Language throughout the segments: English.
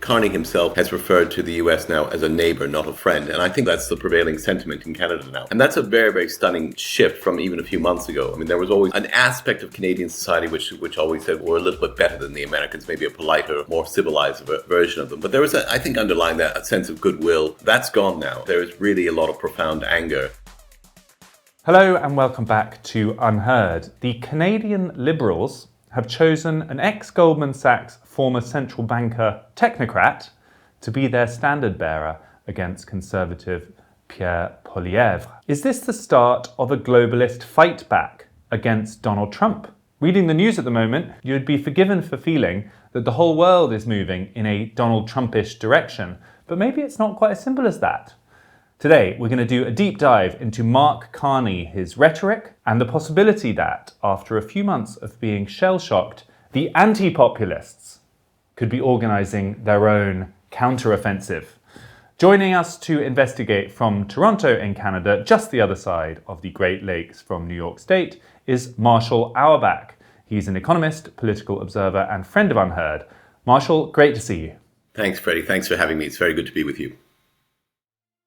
Carney himself has referred to the US now as a neighbor, not a friend. And I think that's the prevailing sentiment in Canada now. And that's a very, very stunning shift from even a few months ago. I mean, there was always an aspect of Canadian society which always said we're a little bit better than the Americans, maybe a politer, more civilized version of them. But there was, I think, underlying that a sense of goodwill. That's gone now. There is really a lot of profound anger. Hello and welcome back to UnHerd. The Canadian Liberals have chosen an ex-Goldman Sachs former central banker technocrat to be their standard bearer against Conservative Pierre Poilievre. Is this the start of a globalist fight back against Donald Trump? Reading the news at the moment, you'd be forgiven for feeling that the whole world is moving in a Donald Trumpish direction, but maybe it's not quite as simple as that. Today, we're going to do a deep dive into Mark Carney, his rhetoric, and the possibility that, after a few months of being shell-shocked, the anti-populists could be organising their own counter-offensive. Joining us to investigate from Toronto in Canada, just the other side of the Great Lakes from New York State, is Marshall Auerback. He's an economist, political observer, and friend of UnHerd. Marshall, great to see you. Thanks, Freddie. Thanks for having me. It's very good to be with you.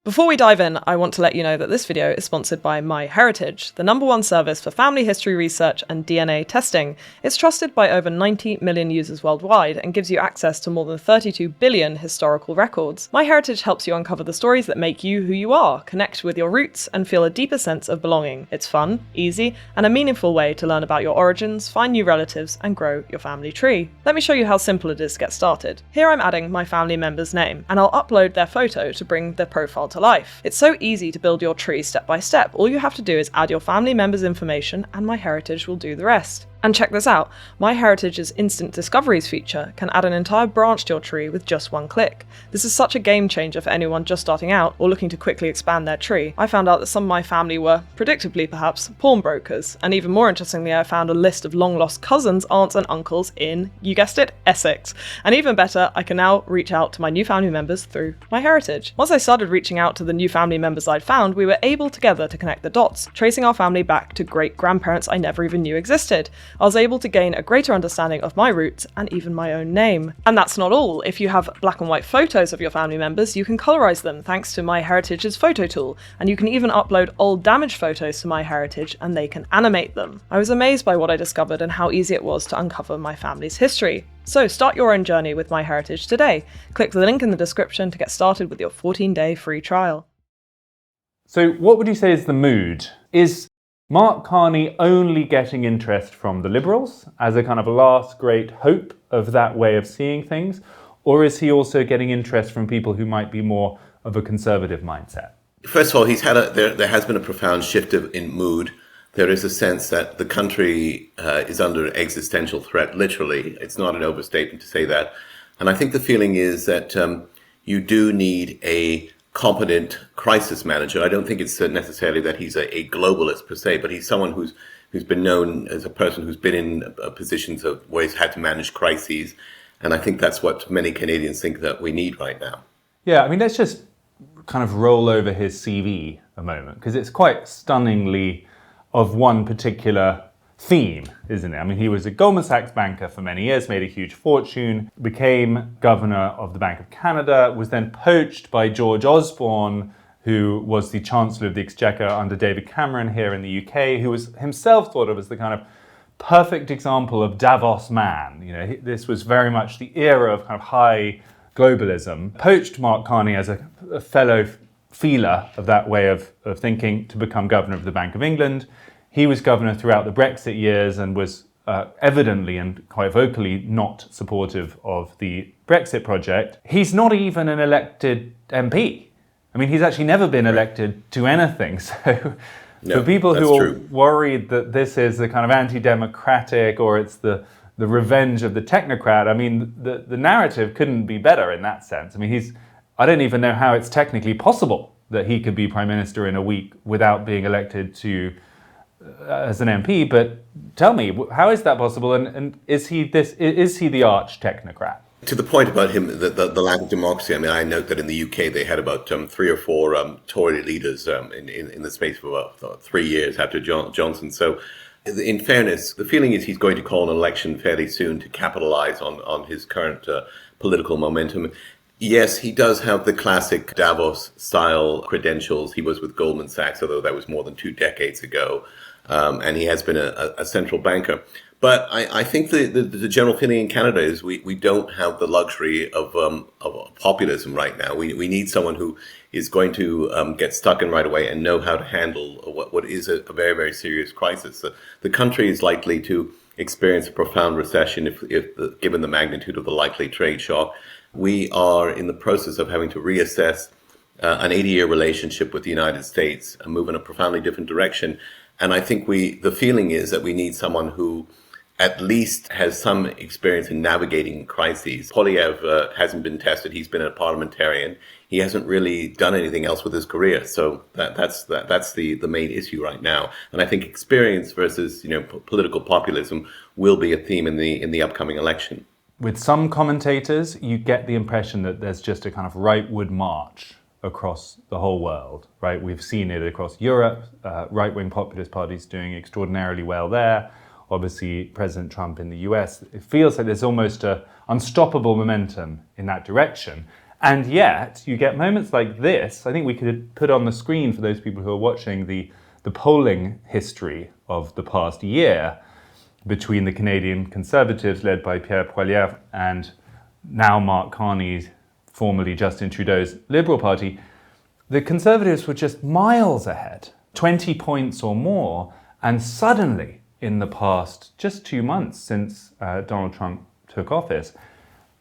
Before we dive in, I want to let you know that this video is sponsored by MyHeritage, the #1 service for family history research and DNA testing. It's trusted by over 90 million users worldwide and gives you access to more than 32 billion historical records. MyHeritage helps you uncover the stories that make you who you are, connect with your roots, and feel a deeper sense of belonging. It's fun, easy, and a meaningful way to learn about your origins, find new relatives, and grow your family tree. Let me show you how simple it is to get started. Here I'm adding my family member's name, and I'll upload their photo to bring their profile to life. It's so easy to build your tree step by step. All you have to do is add your family members' information and MyHeritage will do the rest. And check this out, MyHeritage's Instant Discoveries feature can add an entire branch to your tree with just one click. This is such a game changer for anyone just starting out or looking to quickly expand their tree. I found out that some of my family were, predictably perhaps, pawnbrokers, and even more interestingly I found a list of long-lost cousins, aunts and uncles in, you guessed it, Essex. And even better, I can now reach out to my new family members through MyHeritage. Once I started reaching out to the new family members I'd found, we were able together to connect the dots, tracing our family back to great-grandparents I never even knew existed. I was able to gain a greater understanding of my roots and even my own name. And that's not all. If you have black and white photos of your family members, you can colorize them thanks to MyHeritage's photo tool, and you can even upload old damaged photos to MyHeritage and they can animate them. I was amazed by what I discovered and how easy it was to uncover my family's history. So start your own journey with MyHeritage today. Click the link in the description to get started with your 14-day free trial. So what would you say is the mood? Is Mark Carney only getting interest from the Liberals as a kind of last great hope of that way of seeing things? Or is he also getting interest from people who might be more of a conservative mindset? First of all, there has been a profound shift in mood. There is a sense that the country is under existential threat, literally. It's not an overstatement to say that. And I think the feeling is that you do need a competent crisis manager. I don't think it's necessarily that he's a globalist per se, but he's someone who's been known as a person who's been in positions of where he's had to manage crises. And I think that's what many Canadians think that we need right now. Yeah, I mean, let's just kind of roll over his CV a moment, because it's quite stunningly of one particular theme, isn't it? I mean, he was a Goldman Sachs banker for many years, made a huge fortune, became governor of the Bank of Canada, was then poached by George Osborne, who was the Chancellor of the Exchequer under David Cameron here in the UK, who was himself thought of as the kind of perfect example of Davos man. You know, this was very much the era of kind of high globalism. Poached Mark Carney as a fellow feeler of that way of thinking to become governor of the Bank of England. He was governor throughout the Brexit years and was evidently and quite vocally not supportive of the Brexit project. He's not even an elected MP. I mean, he's actually never been elected to anything. So for people who are worried that this is a kind of anti-democratic or it's the revenge of the technocrat, I mean, the narrative couldn't be better in that sense. I mean, I don't even know how it's technically possible that he could be prime minister in a week without being elected to as an MP, but tell me, how is that possible? And is he the arch technocrat? To the point about him, the lack of democracy, I mean, I note that in the UK they had about 3 or 4 Tory leaders in the space of about 3 years after Johnson. So in fairness, the feeling is he's going to call an election fairly soon to capitalise on his current political momentum. Yes, he does have the classic Davos-style credentials. He was with Goldman Sachs, although that was more than 2 decades ago, and he has been a central banker. But I think the general feeling in Canada is we don't have the luxury of populism right now. We need someone who is going to get stuck in right away and know how to handle what is a very, very serious crisis. The country is likely to experience a profound recession if given the magnitude of the likely trade shock. We are in the process of having to reassess an 80-year relationship with the United States and move in a profoundly different direction. And I think the feeling is that we need someone who at least has some experience in navigating crises. Poilievre hasn't been tested. He's been a parliamentarian. He hasn't really done anything else with his career. So that's the main issue right now. And I think experience versus political populism will be a theme in the upcoming election. With some commentators, you get the impression that there's just a kind of rightward march across the whole world, right? We've seen it across Europe, right-wing populist parties doing extraordinarily well there. Obviously, President Trump in the US, it feels like there's almost an unstoppable momentum in that direction. And yet, you get moments like this. I think we could put on the screen for those people who are watching the polling history of the past year between the Canadian Conservatives, led by Pierre Poilievre, and now Mark Carney, formerly Justin Trudeau's Liberal Party. The Conservatives were just miles ahead, 20 points or more, and suddenly, in the past just 2 months since Donald Trump took office,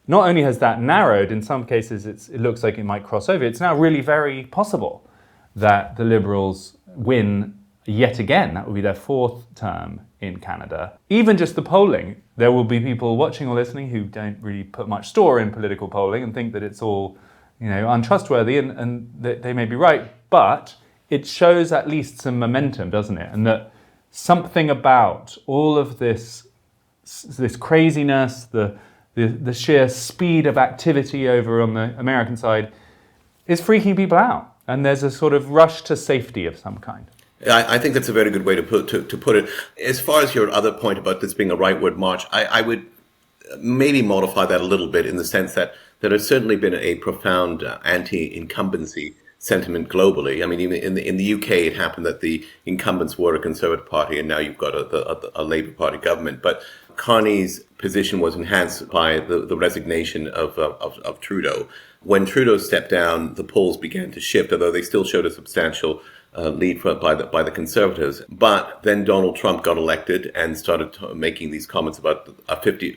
not only has that narrowed, in some cases it looks like it might cross over, it's now really very possible that the Liberals win yet again. That will be their 4th term in Canada. Even just the polling, there will be people watching or listening who don't really put much store in political polling and think that it's all untrustworthy, and they may be right, but it shows at least some momentum, doesn't it? And that something about all of this craziness, the sheer speed of activity over on the American side is freaking people out. And there's a sort of rush to safety of some kind. I think that's a very good way to put it. As far as your other point about this being a rightward march, I would maybe modify that a little bit in the sense that there has certainly been a profound anti-incumbency sentiment globally. I mean, even in the UK, it happened that the incumbents were a Conservative Party, and now you've got a Labour Party government. But Carney's position was enhanced by the resignation of Trudeau. When Trudeau stepped down, the polls began to shift, although they still showed a substantial lead by the Conservatives. But then Donald Trump got elected and started making these comments about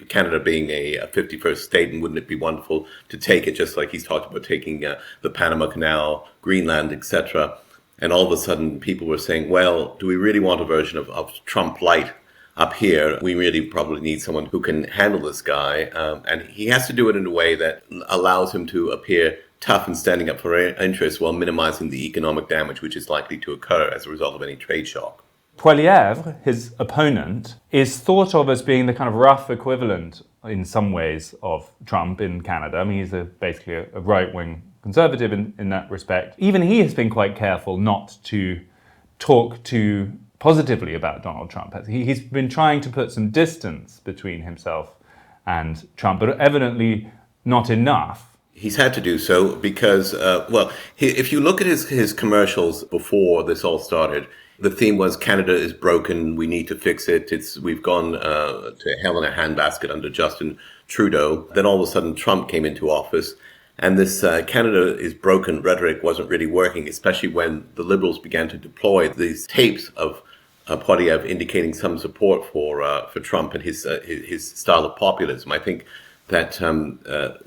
Canada being a 51st state, and wouldn't it be wonderful to take it, just like he's talked about taking the Panama Canal, Greenland, etc. And all of a sudden people were saying, well, do we really want a version of Trump light up here? We really probably need someone who can handle this guy. And he has to do it in a way that allows him to appear tough and standing up for interests while minimizing the economic damage which is likely to occur as a result of any trade shock. Poilievre, his opponent, is thought of as being the kind of rough equivalent in some ways of Trump in Canada. I mean, he's basically a right-wing conservative in that respect. Even he has been quite careful not to talk too positively about Donald Trump. He's been trying to put some distance between himself and Trump, but evidently not enough. He's had to do so because, if you look at his commercials before this all started, the theme was Canada is broken, we need to fix it. We've gone to hell in a handbasket under Justin Trudeau. Then all of a sudden Trump came into office, and this Canada is broken rhetoric wasn't really working, especially when the Liberals began to deploy these tapes of Poilievre indicating some support for Trump and his style of populism. I think that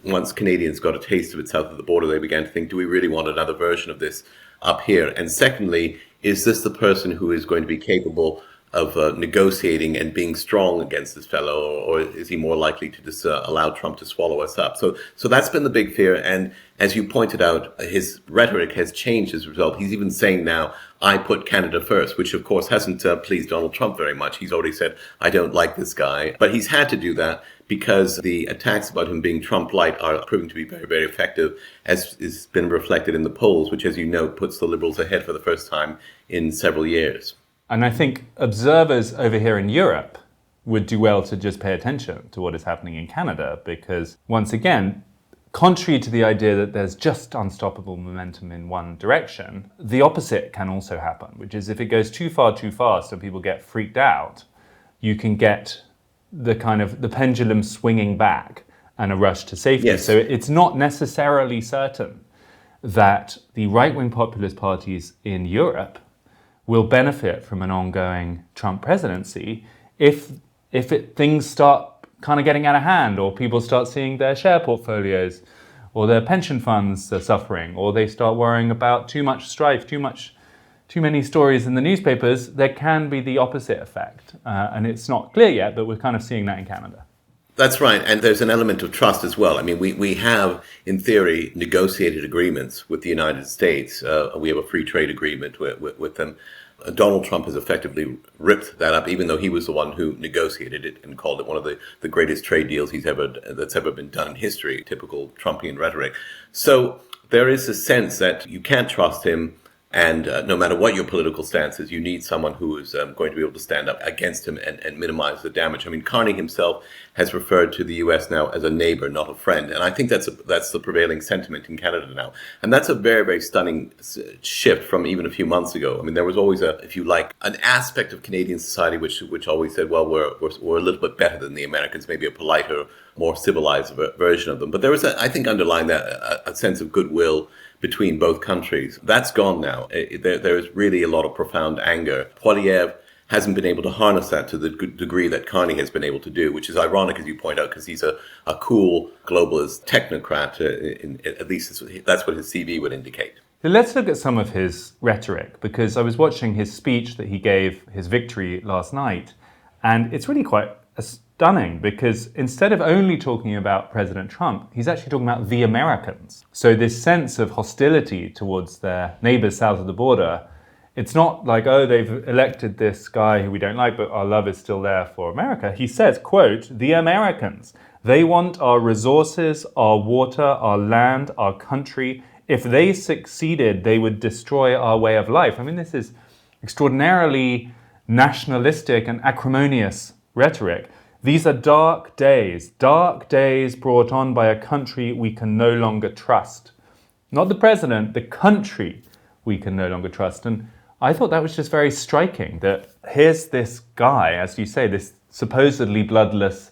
once Canadians got a taste of it south of the border, they began to think, do we really want another version of this up here? And secondly, is this the person who is going to be capable of negotiating and being strong against this fellow, or is he more likely to just allow Trump to swallow us up? So that's been the big fear. And as you pointed out, his rhetoric has changed as a result. He's even saying now, I put Canada first, which of course hasn't pleased Donald Trump very much. He's already said, I don't like this guy. But he's had to do that because the attacks about him being Trump light are proving to be very, very effective, as has been reflected in the polls, which, as you know, puts the Liberals ahead for the first time in several years. And I think observers over here in Europe would do well to just pay attention to what is happening in Canada, because once again, contrary to the idea that there's just unstoppable momentum in one direction, the opposite can also happen, which is if it goes too far too fast and people get freaked out, you can get the pendulum swinging back and a rush to safety. Yes. So it's not necessarily certain that the right-wing populist parties in Europe will benefit from an ongoing Trump presidency if things start kind of getting out of hand, or people start seeing their share portfolios or their pension funds are suffering, or they start worrying about too much strife, too many stories in the newspapers. There can be the opposite effect. And it's not clear yet, but we're kind of seeing that in Canada. That's right. And there's an element of trust as well. I mean, we have, in theory, negotiated agreements with the United States. We have a free trade agreement with them. Donald Trump has effectively ripped that up, even though he was the one who negotiated it and called it one of the greatest trade deals that's ever been done in history, typical Trumpian rhetoric. So there is a sense that you can't trust him, and no matter what your political stance is, you need someone who is going to be able to stand up against him and minimize the damage. I mean, Carney himself has referred to the U.S. now as a neighbor, not a friend. And I think that's the prevailing sentiment in Canada now. And that's a very, very stunning shift from even a few months ago. I mean, there was always if you like, an aspect of Canadian society which always said, well, we're a little bit better than the Americans, maybe a politer, more civilized version of them. But there was, I think, underlying that a sense of goodwill between both countries. That's gone now. There is really a lot of profound anger. Poilievre hasn't been able to harness that to the degree that Carney has been able to do, which is ironic, as you point out, because he's a cool globalist technocrat. At least that's what his CV would indicate. Let's look at some of his rhetoric, because I was watching his speech that he gave his victory last night, and it's really quite stunning, because instead of only talking about President Trump, he's actually talking about the Americans. So this sense of hostility towards their neighbors south of the border, it's not like, oh, they've elected this guy who we don't like, but our love is still there for America. He says, quote, the Americans, they want our resources, our water, our land, our country. If they succeeded, they would destroy our way of life. I mean, this is extraordinarily nationalistic and acrimonious rhetoric. These are dark days brought on by a country we can no longer trust. Not the president, the country we can no longer trust. And I thought that was just very striking, that here's this guy, as you say, this supposedly bloodless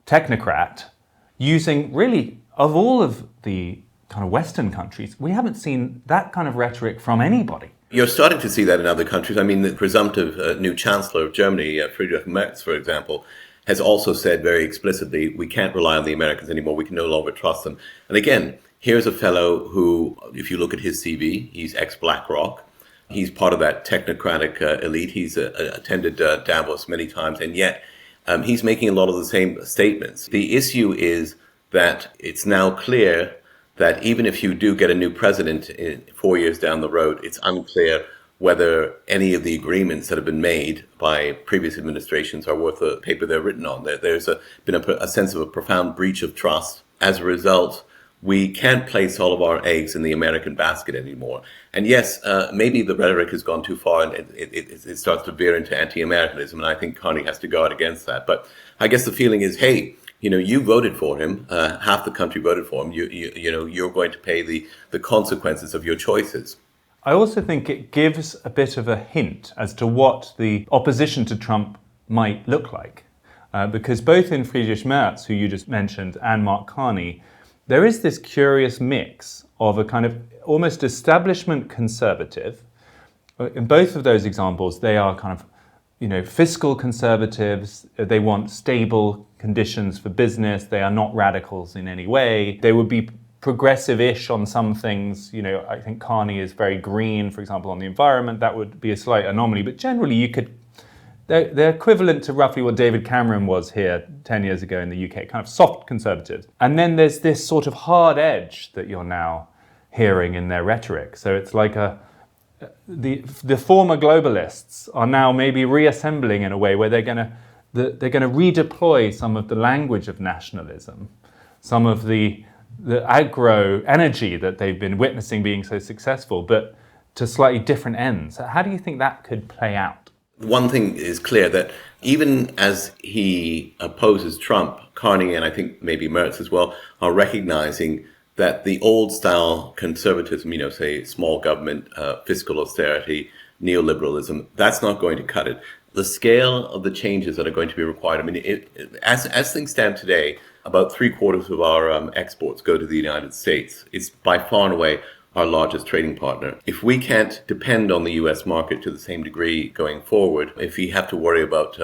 technocrat, using really, of all of the kind of Western countries, we haven't seen that kind of rhetoric from anybody. You're starting to see that in other countries. I mean, the presumptive new chancellor of Germany, Friedrich Merz, for example, has also said very explicitly, we can't rely on the Americans anymore. We can no longer trust them. And again, here's a fellow who, if you look at his CV, he's ex-BlackRock. He's part of that technocratic elite. He's attended Davos many times, and yet he's making a lot of the same statements. The issue is that it's now clear that even if you do get a new president 4 years down the road, it's unclear whether any of the agreements that have been made by previous administrations are worth the paper they're written on. There's been a sense of a profound breach of trust. As a result, we can't place all of our eggs in the American basket anymore. And yes, maybe the rhetoric has gone too far and it starts to veer into anti-Americanism, and I think Carney has to guard against that. But I guess the feeling is, hey, you voted for him, half the country voted for him, you're going to pay the consequences of your choices. I also think it gives a bit of a hint as to what the opposition to Trump might look like. Because both in Friedrich Merz, who you just mentioned, and Mark Carney, there is this curious mix of a kind of almost establishment conservative. In both of those examples, they are kind of, fiscal conservatives. They want stable conditions for business. They are not radicals in any way. They would be progressive-ish on some things. I think Carney is very green, for example, on the environment. That would be a slight anomaly. But generally, they're equivalent to roughly what David Cameron was here 10 years ago in the UK, kind of soft conservatives. And then there's this sort of hard edge that you're now hearing in their rhetoric. So it's like the former globalists are now maybe reassembling in a way where they're going to redeploy some of the language of nationalism, some of the aggro energy that they've been witnessing being so successful, but to slightly different ends. How do you think that could play out? One thing is clear, that even as he opposes Trump, Carney, and I think maybe Mertz as well, are recognizing that the old style conservatism, say small government, fiscal austerity, neoliberalism, that's not going to cut it. The scale of the changes that are going to be required, as things stand today, about 3/4 of our exports go to the United States. It's by far and away our largest trading partner. If we can't depend on the US market to the same degree going forward, if we have to worry about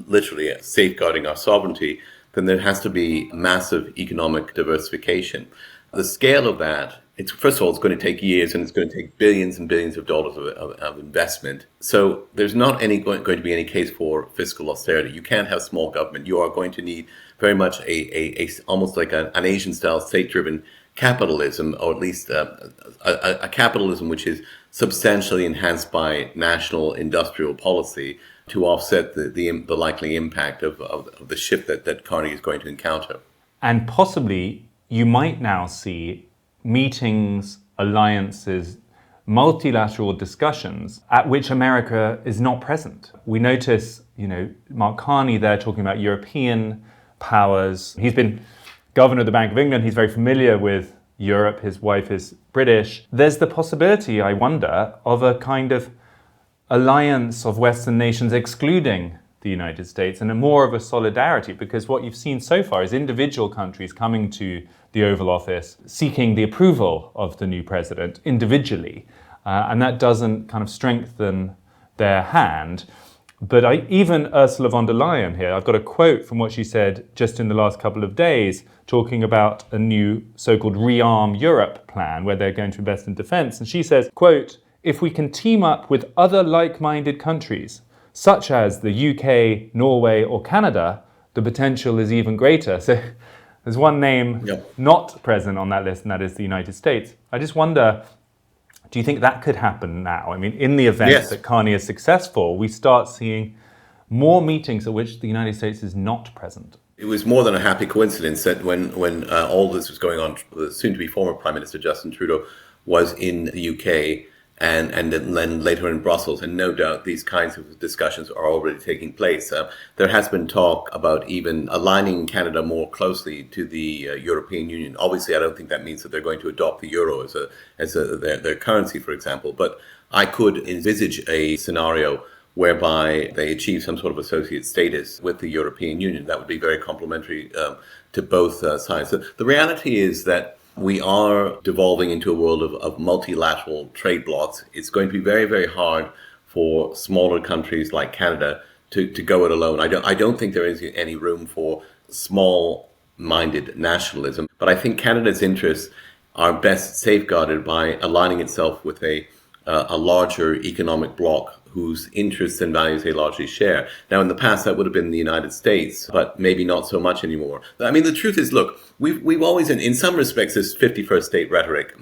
literally safeguarding our sovereignty, then there has to be massive economic diversification. The scale of that, first of all, it's going to take years, and it's going to take billions and billions of dollars of investment. So there's not going to be any case for fiscal austerity. You can't have small government. You are going to need very much a almost like an Asian-style state-driven capitalism, or at least a capitalism which is substantially enhanced by national industrial policy to offset the likely impact of the shift that Carney is going to encounter. And possibly you might now see meetings, alliances, multilateral discussions at which America is not present. We notice, Mark Carney there talking about European powers. He's been governor of the Bank of England. He's very familiar with Europe. His wife is British. There's the possibility, I wonder, of a kind of alliance of Western nations excluding the United States and more of a solidarity, because what you've seen so far is individual countries coming to the Oval Office seeking the approval of the new president individually, and that doesn't kind of strengthen their hand. But even Ursula von der Leyen here, I've got a quote from what she said just in the last couple of days, talking about a new so-called Rearm Europe plan where they're going to invest in defense. And she says, quote, "If we can team up with other like-minded countries, such as the UK, Norway, or Canada, the potential is even greater." So there's one name not present on that list, and that is the United States. I just wonder, do you think that could happen now? In the event that Carney is successful, we start seeing more meetings at which the United States is not present. It was more than a happy coincidence that when all this was going on, the soon-to-be former Prime Minister Justin Trudeau was in the UK and then later in Brussels, and no doubt these kinds of discussions are already taking place. There has been talk about even aligning Canada more closely to the European Union. Obviously, I don't think that means that they're going to adopt the euro as their currency, for example, but I could envisage a scenario whereby they achieve some sort of associate status with the European Union. That would be very complementary to both sides. So the reality is that we are devolving into a world of multilateral trade blocs. It's going to be very, very hard for smaller countries like Canada to go it alone. I don't think there is any room for small-minded nationalism, but I think Canada's interests are best safeguarded by aligning itself with a larger economic bloc whose interests and values they largely share. Now, in the past, that would have been the United States, but maybe not so much anymore. The truth is, look, we've always, in some respects, this 51st state rhetoric,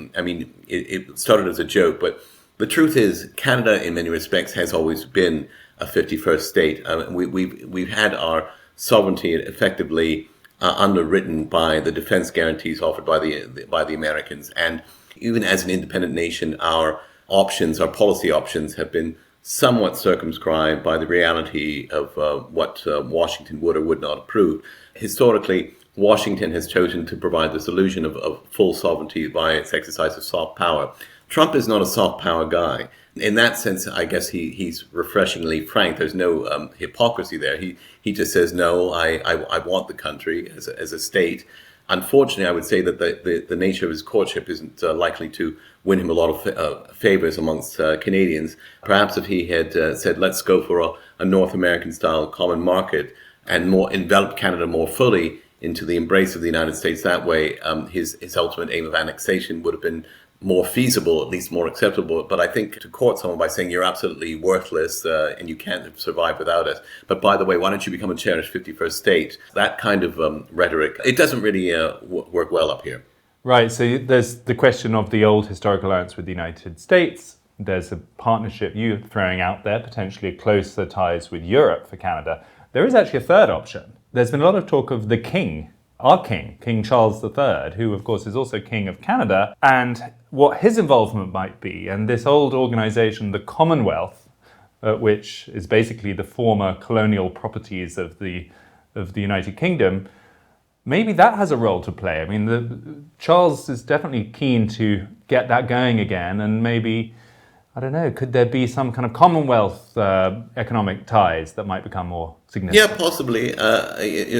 it started as a joke, but the truth is, Canada, in many respects, has always been a 51st state. We've had our sovereignty effectively underwritten by the defense guarantees offered by the Americans, and even as an independent nation, our policy options have been somewhat circumscribed by the reality of what Washington would or would not approve. Historically, Washington has chosen to provide this illusion of full sovereignty by its exercise of soft power. Trump is not a soft power guy. In that sense, I guess he's refreshingly frank. There's no hypocrisy there. He just says, no, I want the country as a state. Unfortunately, I would say that the nature of his courtship isn't likely to win him a lot of favors amongst Canadians. Perhaps if he had said, let's go for a North American-style common market and envelop Canada more fully into the embrace of the United States that way, his ultimate aim of annexation would have been more feasible, at least more acceptable. But I think to court someone by saying you're absolutely worthless and you can't survive without us, but by the way, why don't you become a cherished 51st state? That kind of rhetoric, it doesn't really work well up here. Right, so there's the question of the old historical alliance with the United States. There's a partnership you're throwing out there, potentially closer ties with Europe for Canada. There is actually a third option. There's been a lot of talk of the king, our king, King Charles III, who of course is also King of Canada, and what his involvement might be. And this old organization, the Commonwealth, which is basically the former colonial properties of the United Kingdom, maybe that has a role to play. I mean, Charles is definitely keen to get that going again, and maybe, I don't know, could there be some kind of Commonwealth economic ties that might become more significant? Yeah, possibly.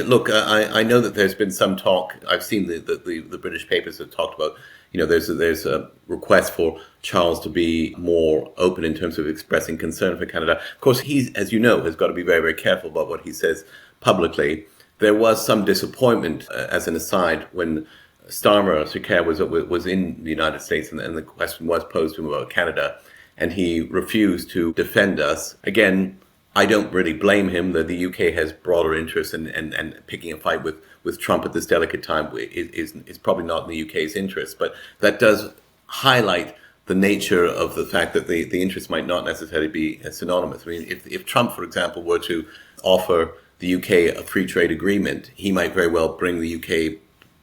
Look, I know that there's been some talk. I've seen the British papers have talked about, there's a request for Charles to be more open in terms of expressing concern for Canada. Of course, he, as you know, has got to be very, very careful about what he says publicly. There was some disappointment, as an aside, when Starmer, Sir Keir, was in the United States, and the question was posed to him about Canada, and he refused to defend us. Again, I don't really blame him. That the UK has broader interests, and picking a fight with Trump at this delicate time is probably not in the UK's interest. But that does highlight the nature of the fact that the interests might not necessarily be synonymous. I mean, if Trump, for example, were to offer the UK a free trade agreement, he might very well bring the UK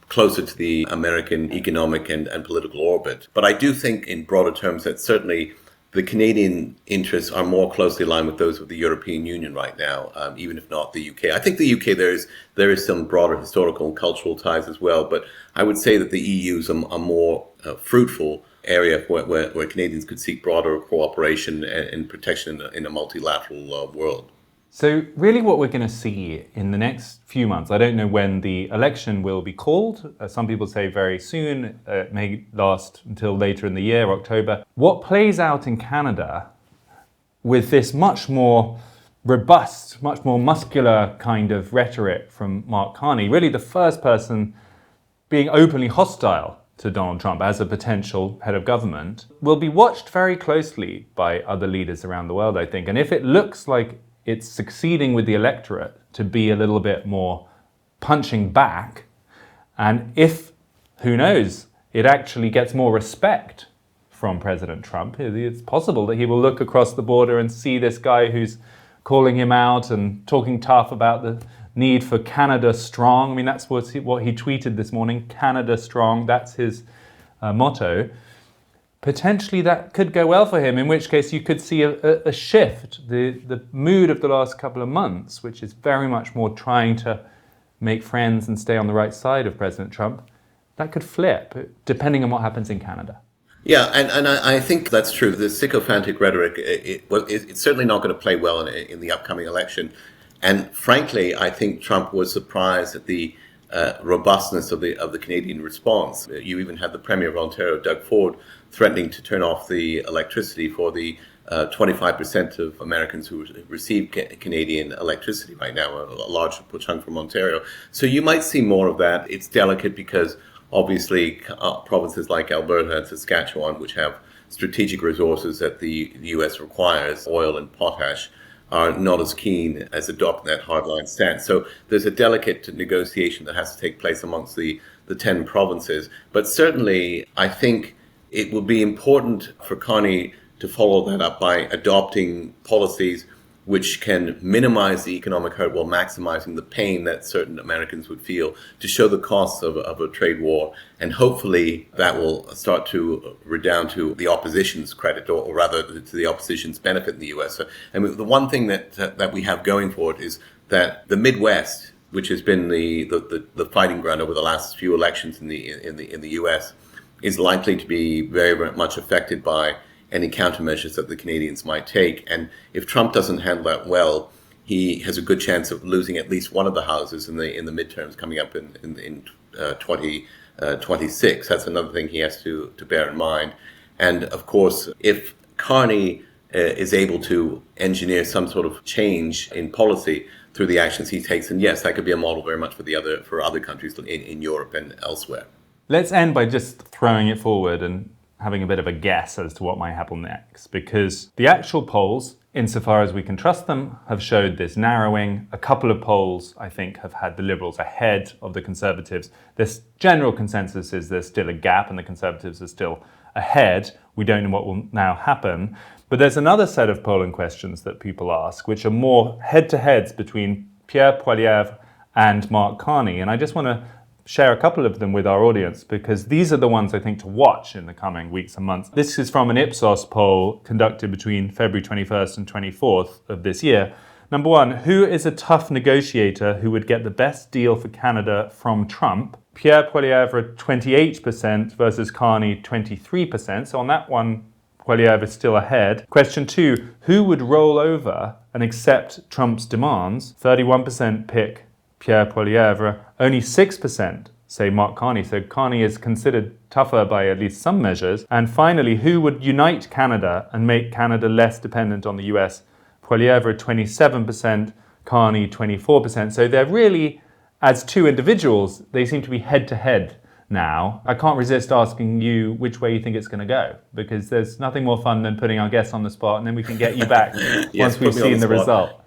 closer to the American economic and political orbit. But I do think in broader terms that certainly the Canadian interests are more closely aligned with those of the European Union right now, even if not the UK. I think the UK, there is some broader historical and cultural ties as well, but I would say that the EU is a more fruitful area where Canadians could seek broader cooperation and protection in a multilateral world. So really what we're going to see in the next few months, I don't know when the election will be called. Some people say very soon. It may last until later in the year, October. What plays out in Canada with this much more robust, much more muscular kind of rhetoric from Mark Carney, really the first person being openly hostile to Donald Trump as a potential head of government, will be watched very closely by other leaders around the world, I think. And if it looks like it's succeeding with the electorate to be a little bit more punching back, and if, who knows, it actually gets more respect from President Trump, it's possible that he will look across the border and see this guy who's calling him out and talking tough about the need for Canada strong. I mean, that's what he tweeted this morning, Canada strong, that's his motto. Potentially that could go well for him, in which case you could see a shift. The mood of the last couple of months, which is very much more trying to make friends and stay on the right side of President Trump, that could flip, depending on what happens in Canada. Yeah, and I think that's true. The sycophantic rhetoric, it's certainly not going to play well in the upcoming election. And frankly, I think Trump was surprised at the robustness of the Canadian response. You even had the Premier of Ontario, Doug Ford, threatening to turn off the electricity for the 25% of Americans who receive Canadian electricity right now, a large chunk from Ontario. So you might see more of that. It's delicate because obviously provinces like Alberta and Saskatchewan, which have strategic resources that the US requires, oil and potash, are not as keen as adopting that hardline stance. So there's a delicate negotiation that has to take place amongst the 10 provinces. But certainly, I think it will be important for Carney to follow that up by adopting policies which can minimize the economic hurt while maximizing the pain that certain Americans would feel, to show the costs of a trade war. And hopefully that will start to redound to the opposition's credit, or rather to the opposition's benefit in the US. So, I mean, the one thing that we have going for it is that the Midwest, which has been the fighting ground over the last few elections in the US, is likely to be very, very much affected by any countermeasures that the Canadians might take. And if Trump doesn't handle that well, he has a good chance of losing at least one of the houses in the midterms coming up in 2026. That's another thing he has to bear in mind. And of course, if Carney is able to engineer some sort of change in policy through the actions he takes, and yes, that could be a model very much for other countries in Europe and elsewhere. Let's end by just throwing it forward and having a bit of a guess as to what might happen next, because the actual polls, insofar as we can trust them, have showed this narrowing. A couple of polls, I think, have had the Liberals ahead of the Conservatives. This general consensus is there's still a gap and the Conservatives are still ahead. We don't know what will now happen. But there's another set of polling questions that people ask, which are more head-to-heads between Pierre Poilievre and Mark Carney. And I just want to share a couple of them with our audience because these are the ones I think to watch in the coming weeks and months. This is from an Ipsos poll conducted between February 21st and 24th of this year. Number one, who is a tough negotiator who would get the best deal for Canada from Trump? Pierre Poilievre, 28% versus Carney, 23%. So on that one, Poilievre is still ahead. Question two, who would roll over and accept Trump's demands? 31% pick Pierre Poilievre. Only 6% say Mark Carney. So Carney is considered tougher by at least some measures. And finally, who would unite Canada and make Canada less dependent on the US? Poilievre, 27%, Carney, 24%. So they're really, as two individuals, they seem to be head-to-head now. I can't resist asking you which way you think it's going to go, because there's nothing more fun than putting our guests on the spot and then we can get you back once we've seen the result.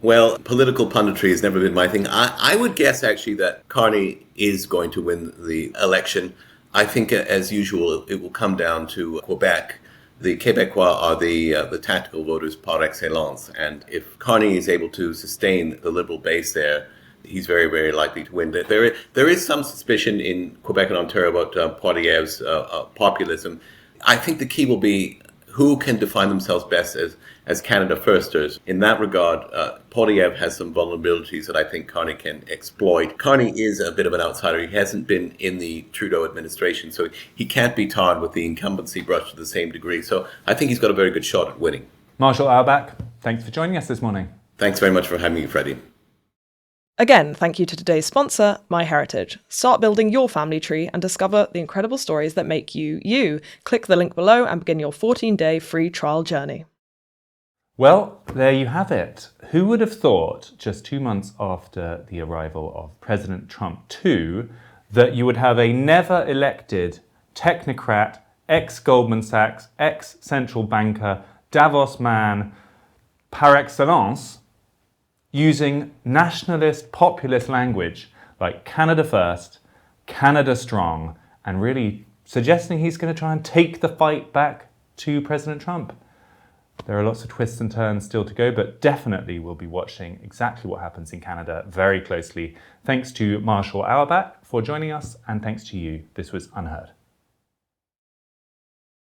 Well, political punditry has never been my thing. I would guess, actually, that Carney is going to win the election. I think, as usual, it will come down to Quebec. The Québécois are the tactical voters par excellence. And if Carney is able to sustain the Liberal base there, he's very, very likely to win. There is some suspicion in Quebec and Ontario about Poilievre's populism. I think the key will be who can define themselves best as Canada firsters. In that regard, Poilievre has some vulnerabilities that I think Carney can exploit. Carney is a bit of an outsider. He hasn't been in the Trudeau administration, so he can't be tarred with the incumbency brush to the same degree. So I think he's got a very good shot at winning. Marshall Auerback, thanks for joining us this morning. Thanks very much for having me, Freddie. Again, thank you to today's sponsor, MyHeritage. Start building your family tree and discover the incredible stories that make you, you. Click the link below and begin your 14-day free trial journey. Well, there you have it. Who would have thought, just 2 months after the arrival of President Trump II, that you would have a never-elected technocrat, ex-Goldman Sachs, ex-central banker, Davos man, par excellence, using nationalist, populist language like Canada first, Canada strong, and really suggesting he's going to try and take the fight back to President Trump. There are lots of twists and turns still to go, but definitely we'll be watching exactly what happens in Canada very closely. Thanks to Marshall Auerback for joining us, and thanks to you. This was UnHerd.